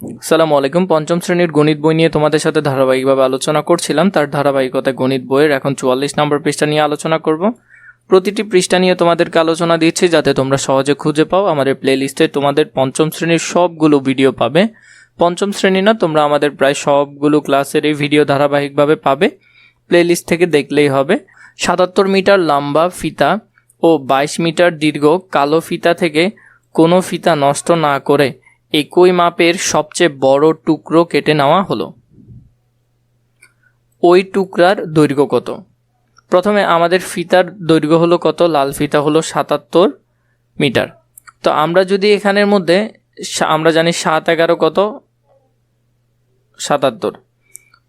আসসালামু আলাইকুম। পঞ্চম শ্রেণীর গণিত বই নিয়ে তোমাদের সাথে ধারাবাহিকভাবে আলোচনা করছিলাম। তার ধারাবাহিকতায় গণিত বইয়ের এখন 44 নম্বর পৃষ্ঠা নিয়ে আলোচনা করব। প্রতিটি পৃষ্ঠা নিয়ে তোমাদেরকে আলোচনা দিচ্ছি যাতে তোমরা সহজে খুঁজে পাও। আমাদের প্লেলিস্টে তোমাদের পঞ্চম শ্রেণীর সবগুলো ভিডিও পাবে। পঞ্চম শ্রেণী না, তোমরা আমাদের প্রায় সবগুলো ক্লাসের এই ভিডিও ধারাবাহিকভাবে পাবে, প্লেলিস্ট থেকে দেখলেই হবে। 77 মিটার লম্বা ফিতা ও 22 মিটার দীর্ঘ কালো ফিতা থেকে কোনো ফিতা নষ্ট না করে একই মাপের সবচেয়ে বড় টুকরো কেটে নেওয়া হলো। ওই টুকরার দৈর্ঘ্য কত? প্রথমে আমাদের ফিতার দৈর্ঘ্য হলো কত? লাল ফিতা হলো 77 মিটার। তো আমরা যদি এখানের মধ্যে আমরা জানি 7-11 কত? 77।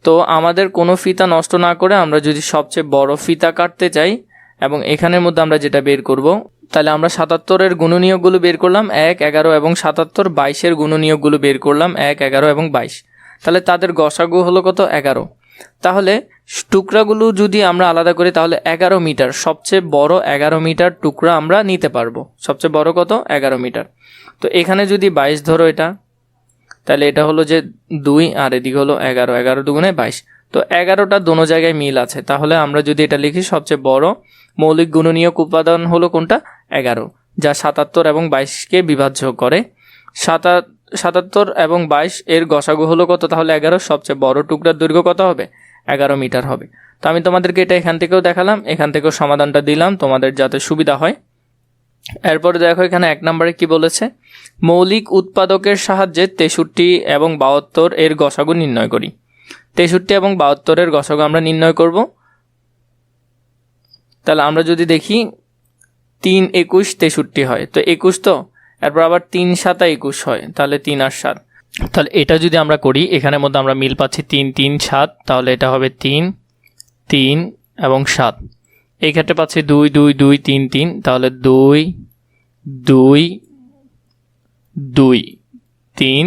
তো আমাদের কোনো ফিতা নষ্ট না করে আমরা যদি সবচেয়ে বড় ফিতা কাটতে চাই এবং এখানের মধ্যে আমরা যেটা বের করব, তাহলে আমরা 77-এর গুণনীয়কগুলো বের করলাম 1, 11 এবং 77, 22-এর গুণনীয়কগুলো বের করলাম 1, 11 এবং 22। তাহলে তাদের গসাগু হলো কত? 11। তাহলে টুকরাগুলো যদি আমরা আলাদা করি তাহলে 11 মিটার, সবচেয়ে বড় 11 মিটার টুকরা আমরা নিতে পারবো। সবচেয়ে বড় কত? 11 মিটার। তো এখানে যদি 22 ধরো এটা, তাহলে এটা হলো যে 2 আর এদিকে হলো 11, 11 দুগুণে 22। তো 11টা দোনো জায়গায় মিল আছে। তাহলে আমরা যদি এটা লিখি, সবচেয়ে বড় মৌলিক গুণনীয়ক উপাদান হলো কোনটা? 11, যা 77 এবং 22কে বিভাজ্য করে। 77 এবং 22 এর গসাগু হলো কত? তাহলে 11। সবচেয়ে বড় টুকরার দৈর্ঘ্য কত হবে? 11 মিটার হবে। তো আমি তোমাদেরকে এটা এখান থেকেও দেখালাম, এখান থেকেও সমাধানটা দিলাম তোমাদের যাতে সুবিধা হয়। এরপরে দেখো এখানে 1 নম্বরে কি বলেছে, মৌলিক উৎপাদকের সাহায্যে 63 এবং 72 এর গসাগু নির্ণয় করি। 63 এবং 72 এর গসাগু আমরা নির্ণয় করব। তাহলে আমরা যদি দেখি 3 21 63 হয়, তো 21 তো, এরপর আবার 3 7 21 হয়, তাহলে 3 আর 7। তাহলে এটা যদি আমরা করি, এখানের মধ্যে আমরা মিল পাচ্ছি 3 3 7, তাহলে এটা হবে 3 3 এবং 7। এই ক্ষেত্রে পাচ্ছি 2 2 2 3 3, তাহলে 2 2 2 3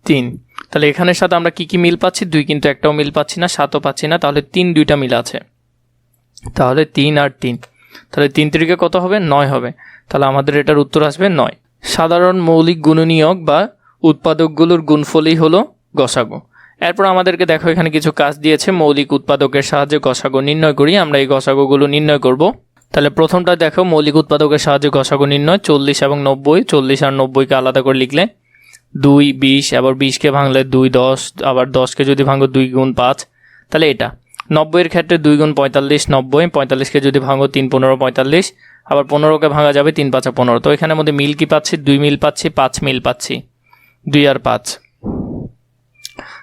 3। তাহলে এখানের সাথে আমরা কি কি মিল পাচ্ছি? 2 কিন্তু একটাও মিল পাচ্ছি না, 7ও পাচ্ছি না, তাহলে 3 2টা মিল আছে, তাহলে 3 আর 3, তাহলে 3 3 কত হবে? 9 হবে। তাহলে আমাদের এটার উত্তর আসবে 9। সাধারণ মৌলিক গুণনীয়ক বা উৎপাদকগুলোর গুণফলই হলো গসাগু। এরপর আমাদেরকে দেখো এখানে কিছু কাজ দিয়েছে, মৌলিক উৎপাদকের সাহায্যে গসাগু নির্ণয় করি। আমরা এই গসাগুগুলো নির্ণয় করব। তাহলে প্রথমটা দেখো, মৌলিক উৎপাদকের সাহায্যে গসাগু নির্ণয় 40 এবং 90। 40 আর 90কে আলাদা করে লিখলে 2 20, আবার 20কে ভাঙলে 2 10, আবার 10কে যদি ভাঙো 2 গুণ 5, তাহলে এটা 90-এর ক্ষেত্রে 2 গুণ 45, 90। 45কে যদি ভাঙো 3 15 45, আবার 15কে ভাঙা যাবে 3 5 15। তো এখানের মধ্যে মিল কি পাচ্ছি? 2 মিল পাচ্ছি, 5 মিল পাচ্ছি, 2 আর 5,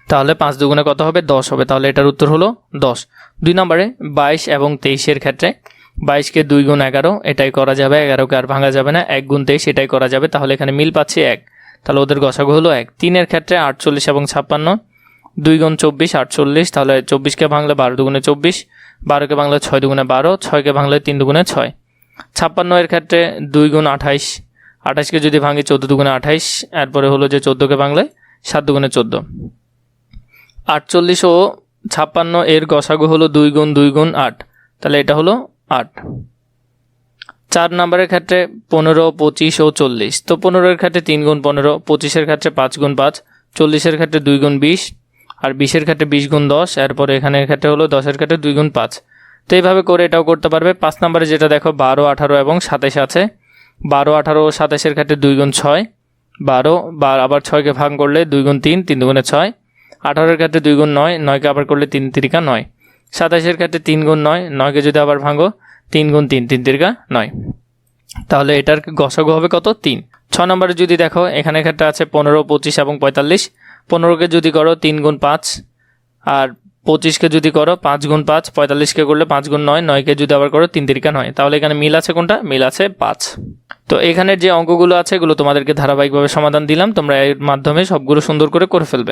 তাহলে 5 দুগুণে কত হবে? 10 হবে। তাহলে এটার উত্তর হলো 10। 2 নম্বরে 22 এবং 23-এর ক্ষেত্রে 22কে 2 গুণ 11, এটাই করা যাবে, 11কে আর ভাঙা যাবে না, 1 গুণ 23 এটাই করা যাবে, তাহলে এখানে মিল পাচ্ছি 1, তাহলে ওদের গসাগু হলো 1। 3-এর ক্ষেত্রে 48 এবং 56, 2 গুণ 24 48, তাহলে 24কে ভাঙলে 12 দুগুণে 24, 12কে ভাঙলে 6 দুগুণে 12, 6কে ভাঙলে 3 দুগুণে 6। 56-এর ক্ষেত্রে 2 গুণ 28, 28কে যদি ভাঙি 14 দুগুণে 28, এরপরে হলো যে 14কে ভাঙলে 7 দুগুণে 14। 48 ও 56 এর গসাগু হলো 2 গুণ 2 গুণ 8, তাহলে এটা হলো 8। 4 নম্বরের ক্ষেত্রে 15 25 ও 40, তো 15-এর ক্ষেত্রে 3 গুণ 15, 25-এর ক্ষেত্রে 5 গুণ 5, 40-এর ক্ষেত্রে 2 গুণ 20, আর 20-এর ক্ষেত্রে 20 গুণ 10, এরপরে এখানের ক্ষেত্রে হলো 10-এর ক্ষেত্রে 2 গুণ 5। তো এইভাবে করে এটাও করতে পারবে। 5 নম্বরে যেটা দেখো 12 18 এবং 27 আছে, 12 18 ও 27-এর ক্ষেত্রে 2 গুণ 6, 12 আবার 6কে ভাগ করলে 2 গুণ 3, 3 দুগুণে 6, 18-এর ক্ষেত্রে 2 গুণ 9, 9কে আবার করলে 3 3 9, 27-এর ক্ষেত্রে 3 গুণ 9, 9কে যদি আবার ভাঙো 3 গুণ 3, 3 3 9, তাহলে এটার গসাগু হবে কত? 3। 6 নম্বরে যদি দেখো এখানে ক্ষেত্রে আছে 15 25 এবং 45, 15কে যদি করো 3 গুণ 5, আর 25কে যদি করো 5 গুণ 5, 45কে করলে 5 গুণ 9, 9কে যদি আবার করো 3 3 9, তাহলে এখানে মিল আছে কোনটা? মিল আছে 5। তো এখানের যে অঙ্কগুলো আছে এগুলো তোমাদেরকে ধারাবাহিকভাবে সমাধান দিলাম, তোমরা এর মাধ্যমে সবগুলো সুন্দর করে ফেলবে।